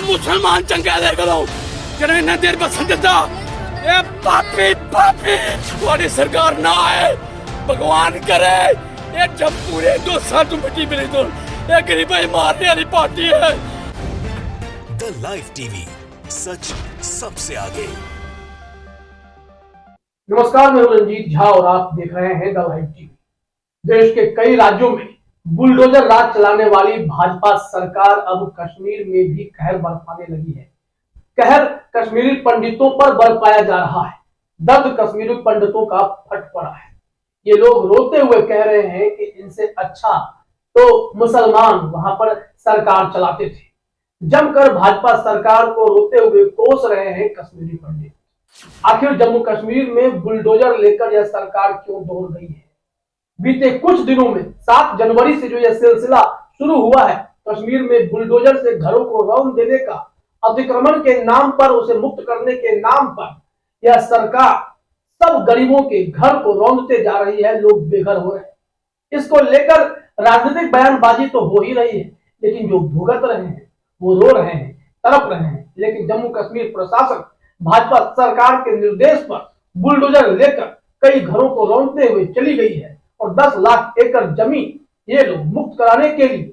अब मुसलमान चंगा दे करो जिन्हें न देर बस देता ये पापी पापी तुम्हारी सरकार ना है भगवान करे ये जब पूरे 2 साल तुम मिट्टी मिली तो ये गरीब मारने वाली पार्टी है। द लाइव टीवी, सच सबसे आगे। नमस्कार, मैं रंजीत झा और आप देख रहे हैं द लाइव टीवी। देश के कई राज्यों में बुलडोजर राज चलाने वाली भाजपा सरकार अब कश्मीर में भी कहर बरपाने लगी है। कहर कश्मीरी पंडितों पर बरपाया जा रहा है। दर्द कश्मीरी पंडितों का फट पड़ा है। ये लोग रोते हुए कह रहे हैं कि इनसे अच्छा तो मुसलमान वहां पर सरकार चलाते थे। जमकर भाजपा सरकार को रोते हुए कोस रहे हैं कश्मीरी पंडित। आखिर जम्मू कश्मीर में बुलडोजर लेकर यह सरकार क्यों दौड़ गई है? बीते कुछ दिनों में 7 जनवरी से जो यह सिलसिला शुरू हुआ है, कश्मीर में बुलडोजर से घरों को रौंद देने का, अतिक्रमण के नाम पर उसे मुक्त करने के नाम पर यह सरकार सब गरीबों के घर को रौंदते जा रही है। लोग बेघर हो रहे हैं। इसको लेकर राजनीतिक बयानबाजी तो हो ही रही है, लेकिन जो भुगत रहे हैं वो रो रहे हैं, तड़प रहे हैं। लेकिन जम्मू कश्मीर प्रशासन भाजपा सरकार के निर्देश पर बुलडोजर लेकर कई घरों को रौंदते हुए चली गई है और 10 लाख एकड़ जमीन ये लोग मुक्त कराने के लिए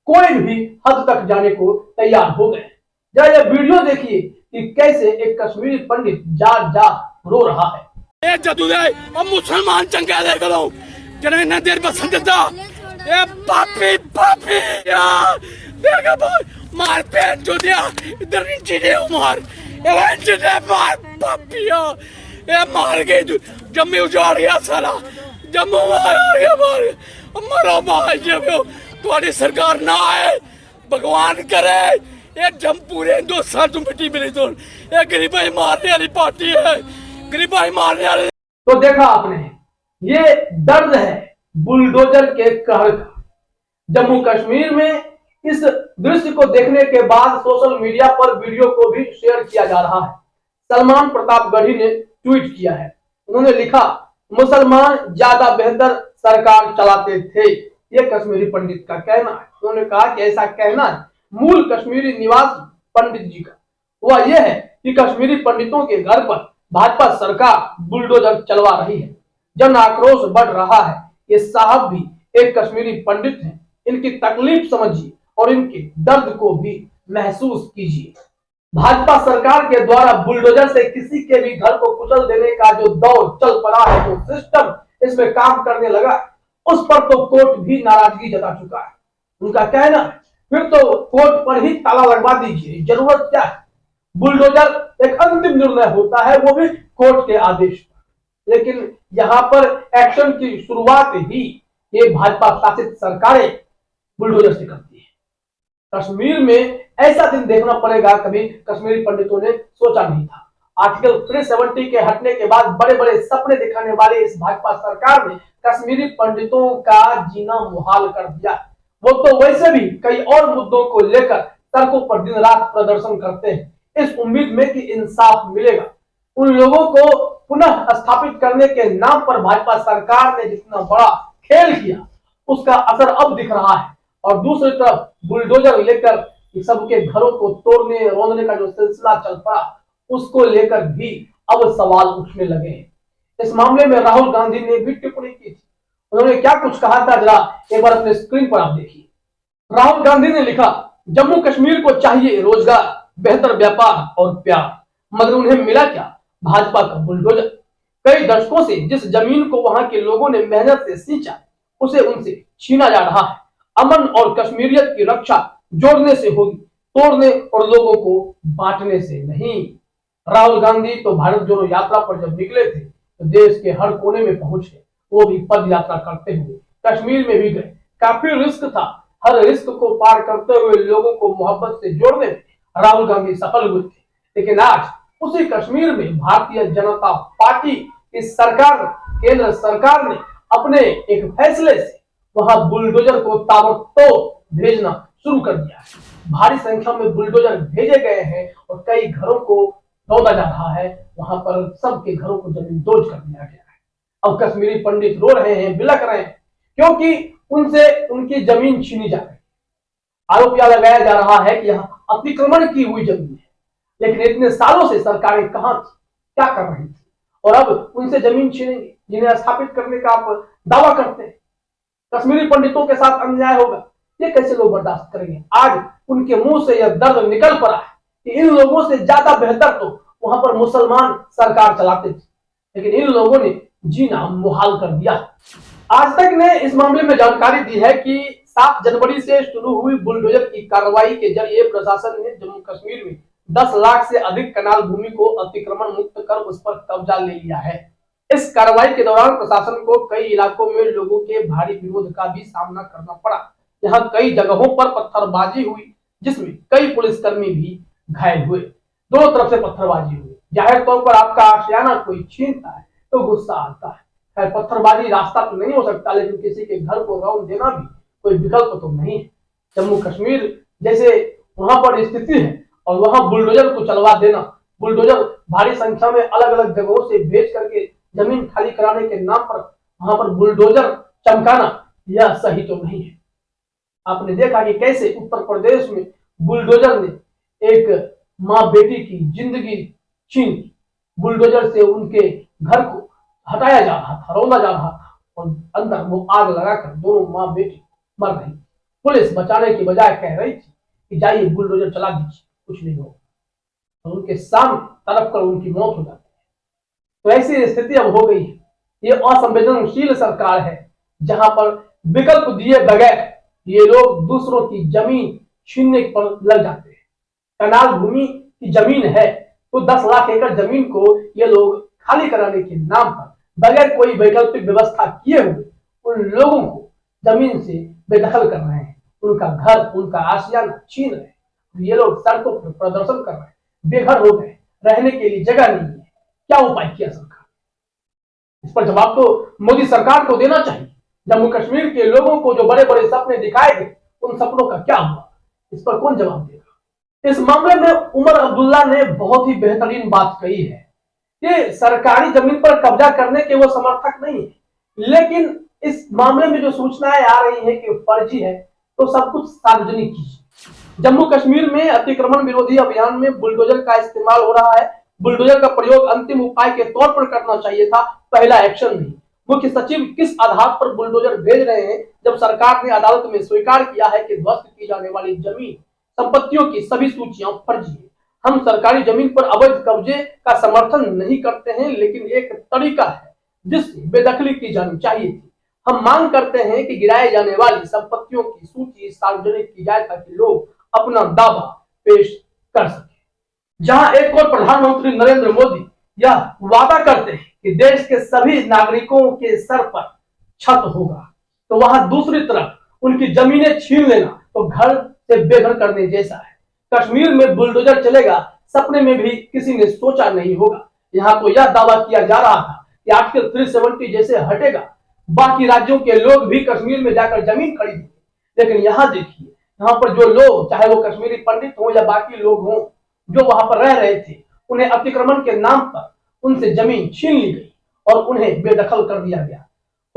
कोई भी हद तक जाने को तैयार हो गए। जरा यह वीडियो देखिए कि कैसे एक कश्मीरी पंडित जा रो रहा है। ये जदू दे अब मुसलमान चंगा दे करो जिन्हें न देर बस देता ये पापी पापी देखा मार पेट जो दिया इधर नीचे दे मार ये मार पापिया ये मार गई जम्मू उजाड़ गया सारा जम्मू मार मरो मार जब तुम्हारी सरकार ना है भगवान करे ये जम पूरे 2 साल तुम मिट्टी मिली तो ये गरीब मारने वाली पार्टी है, गरीब मारने वाली। तो देखा आपने, ये दर्द है बुलडोजर के कहर का। जम्मू कश्मीर में इस दृश्य को देखने के बाद सोशल मीडिया पर वीडियो को भी शेयर किया जा रहा है। सलमान प्रतापगढ़ी ने ट्वीट किया है। उन्होंने लिखा, मुसलमान ज्यादा बेहतर सरकार चलाते थे। ये कश्मीरी पंडित का कहना है। उन्होंने कहा कि ऐसा कहना है मूल कश्मीरी निवासी पंडित जी का। वह यह है कि कश्मीरी पंडितों के घर पर भाजपा सरकार बुलडोजर चलवा रही है। जन आक्रोश बढ़ रहा है। ये साहब भी एक कश्मीरी पंडित हैं। इनकी तकलीफ समझिए और इनके दर्द को भी महसूस कीजिए। भाजपा सरकार के द्वारा बुलडोजर से किसी के भी घर को कुचल देने का जो दौर चल पड़ा है, जो सिस्टम इसमें काम करने लगा, उस पर तो कोर्ट भी नाराजगी जता चुका है। उनका कहना है फिर तो कोर्ट पर ही ताला लगवा दीजिए, जरूरत क्या है। बुलडोजर एक अंतिम निर्णय होता है, वो भी कोर्ट के आदेश पर। लेकिन यहाँ पर एक्शन की शुरुआत ही ये भाजपा शासित सरकारें बुलडोजर से करती है। कश्मीर में ऐसा दिन देखना पड़ेगा, कभी कश्मीरी पंडितों ने सोचा नहीं था। आर्टिकल 370 के हटने के बाद बड़े बड़े सपने दिखाने वाले इस भाजपा सरकार ने कश्मीरी पंडितों का जीना मुहाल कर दिया। वो तो वैसे भी कई और मुद्दों को लेकर सड़कों पर दिन रात प्रदर्शन करते हैं, इस उम्मीद में कि इंसाफ मिलेगा। उन लोगों को पुनः स्थापित करने के नाम पर भाजपा सरकार ने जितना बड़ा खेल किया, उसका असर अब दिख रहा है। और दूसरी तरफ बुलडोजर लेकर सबके घरों को तोड़ने रोंदने का जो सिलसिला चल पड़ा, उसको लेकर भी अब सवाल उठने लगे हैं। इस मामले में राहुल गांधी ने भी टिप्पणी की थी। उन्होंने क्या कुछ कहा था, जरा एक बार अपने स्क्रीन पर आप देखिए। राहुल गांधी ने लिखा, जम्मू कश्मीर को चाहिए रोजगार, बेहतर व्यापार और प्यार, मगर उन्हें मिला क्या? भाजपा का बुलडोजर। कई दशकों से जिस जमीन को वहां के लोगों ने मेहनत से सींचा, उसे उनसे छीना जा रहा है। अमन और कश्मीरियत की रक्षा जोड़ने से होगी, तोड़ने और लोगों को बांटने से नहीं। राहुल गांधी तो भारत जोड़ो यात्रा पर जब निकले थे तो देश के हर कोने में पहुंचे, वो भी पद यात्रा करते हुए। कश्मीर में भी गए, काफी रिस्क था। हर रिस्क को पार करते हुए लोगों को मोहब्बत से जोड़ने में राहुल गांधी सफल हुए थे। लेकिन आज उसी कश्मीर में भारतीय जनता पार्टी की सरकार, केंद्र सरकार ने अपने एक फैसले से वहां बुलडोजर को ताबड़तोड़ भेजना शुरू कर दिया है। भारी संख्या में बुलडोजर भेजे गए हैं और कई घरों को तोड़ा जा रहा है। वहां पर सबके घरों को जमींदोज कर दिया गया है। अब कश्मीरी पंडित रो रहे हैं, बिलख रहे हैं, क्योंकि उनसे उनकी जमीन छीनी जा रही है। आरोप यह लगाया जा रहा है कि यहाँ अतिक्रमण की हुई जमीन है। लेकिन इतने सालों से सरकारें कहां थी, क्या कर रही थी, और अब उनसे जमीन छीनेंगे जिन्हें स्थापित करने का आप दावा करते हैं। कश्मीरी पंडितों के साथ अन्याय होगा, ये कैसे लोग बर्दाश्त करेंगे। आज उनके मुंह से यह दर्द निकल पड़ा है कि इन लोगों से ज्यादा बेहतर तो वहां पर मुसलमान सरकार चलाते थे, लेकिन इन लोगों ने जीना मुहाल कर दिया। आज तक ने इस मामले में जानकारी दी है कि 7 जनवरी से शुरू हुई बुलडोजर की कार्रवाई के जरिए प्रशासन ने जम्मू कश्मीर में 10 लाख से अधिक कनाल भूमि को अतिक्रमण मुक्त कर उस पर कब्जा ले लिया है। इस कार्रवाई के दौरान प्रशासन को कई इलाकों में लोगों के भारी विरोध का भी सामना करना पड़ा। यहाँ कई जगहों पर पत्थरबाजी हुई, जिसमें कई पुलिसकर्मी भी घायल हुए। दोनों तरफ से पत्थरबाजी हुई। जाहिर तौर पर आपका आशियाना कोई छीनता है तो गुस्सा आता है। खैर, पत्थरबाजी रास्ता तो नहीं हो सकता, लेकिन किसी के घर को रौंद देना भी कोई विकल्प तो नहीं है। जम्मू कश्मीर जैसे वहां पर स्थिति है और वहां बुलडोजर को चलवा देना, बुलडोजर भारी संख्या में अलग अलग जगहों से भेज करके जमीन खाली कराने के नाम पर वहां पर बुलडोजर चमकाना, यह सही तो नहीं है। आपने देखा कि कैसे उत्तर प्रदेश में बुलडोजर ने एक माँ बेटी की जिंदगी छीन, बुलडोजर से उनके घर को हटाया जा रहा था, रौंदा जा रहा था, और अंदर वो आग लगाकर दोनों माँ बेटी मर गई। पुलिस बचाने की बजाय कह रही थी कि जाइए बुलडोजर चला दीजिए, कुछ नहीं होगा, और उनके सामने तड़प कर उनकी मौत हो जाती है। तो ऐसी स्थिति अब हो गई है। ये असंवेदनशील सरकार है जहां पर विकल्प दिए बगैर ये लोग दूसरों की जमीन छीनने पर लग जाते हैं। कनाल भूमि की जमीन है तो 10 लाख एकड़ जमीन को ये लोग खाली कराने के नाम पर बगैर कोई वैकल्पिक व्यवस्था किए हुए उन लोगों को जमीन से बेदखल कर रहे हैं। उनका घर, उनका आशियाना छीन रहे हैं। ये लोग सड़कों पर प्रदर्शन कर रहे हैं, बेघर हो गए, रहने के लिए जगह नहीं है। क्या उपाय किया सरकार? इस पर जवाब तो मोदी सरकार को देना चाहिए। जम्मू कश्मीर के लोगों को जो बड़े बड़े सपने दिखाए गए, उन सपनों का क्या हुआ? इस पर कौन जवाब देगा? इस मामले में उमर अब्दुल्ला ने बहुत ही बेहतरीन बात कही है कि सरकारी जमीन पर कब्जा करने के वो समर्थक नहीं है, लेकिन इस मामले में जो सूचनाएं आ रही हैं कि फर्जी है, तो सब कुछ सार्वजनिक कीजिए। जम्मू कश्मीर में अतिक्रमण विरोधी अभियान में बुलडोजर का इस्तेमाल हो रहा है। बुलडोजर का प्रयोग अंतिम उपाय के तौर पर करना चाहिए था, पहला एक्शन नहीं। मुख्य सचिव किस आधार पर बुलडोजर भेज रहे हैं, जब सरकार ने अदालत में स्वीकार किया है कि ध्वस्त की जाने वाली जमीन संपत्तियों की सभी सूचियां फर्जी है। हम सरकारी जमीन पर अवैध कब्जे का समर्थन नहीं करते हैं, लेकिन एक तरीका है जिससे बेदखली की जानी चाहिए थी। हम मांग करते हैं कि गिराए जाने वाली संपत्तियों की सूची सार्वजनिक की जाए ताकि लोग अपना दावा पेश कर सके। जहां एक और प्रधानमंत्री नरेंद्र मोदी यह वादा करते हैं कि देश के सभी नागरिकों के सर पर छत होगा, तो वहां दूसरी तरफ उनकी जमीनें छीन लेना तो घर से बेघर करने जैसा है। कश्मीर में बुलडोजर चलेगा, सपने में भी किसी ने सोचा नहीं होगा। यहाँ तो यह दावा किया जा रहा था कि आर्टिकल 370 जैसे हटेगा, बाकी राज्यों के लोग भी कश्मीर में जाकर जमीन खरीदेंगे। लेकिन यहाँ देखिए, यहाँ पर जो लोग, चाहे वो कश्मीरी पंडित हो या बाकी लोग हों, जो वहां पर रह रहे थे, उन्हें अतिक्रमण के नाम पर उनसे जमीन छीन ली गई और उन्हें बेदखल कर दिया गया।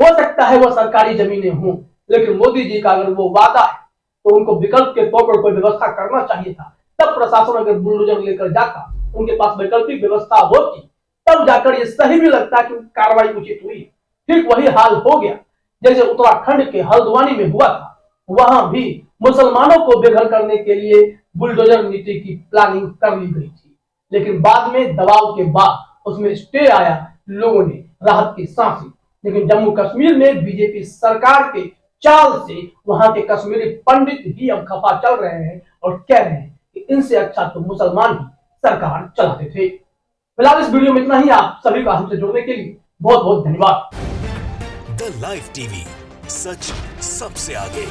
हो सकता है वो सरकारी जमीनें हों, लेकिन मोदी जी का अगर वो वादा है तो उनको विकल्प के तौर पर कोई व्यवस्था करना चाहिए था। तब प्रशासन अगर बुलडोजर लेकर जाता, उनके पास वैकल्पिक व्यवस्था होती, तब जाकर ये सही भी लगता कि कार्रवाई उचित हुई। ठीक वही हाल हो गया जैसे उत्तराखंड के हल्द्वानी में हुआ था। वहां भी मुसलमानों को बेघर करने के लिए बुलडोजर नीति की प्लानिंग कर ली गई थी, लेकिन बाद में दबाव के बाद उसमें स्टे आया, लोगों ने राहत की सांस ली। लेकिन जम्मू कश्मीर में बीजेपी सरकार के चाल से वहां के कश्मीरी पंडित ही अब खफा चल रहे हैं और कह रहे हैं कि इनसे अच्छा तो मुसलमान ही सरकार चलाते थे। फिलहाल इस वीडियो में इतना ही। आप सभी का हमसे जुड़ने के लिए बहुत बहुत धन्यवाद। द लाइव टीवी, सच सबसे आगे।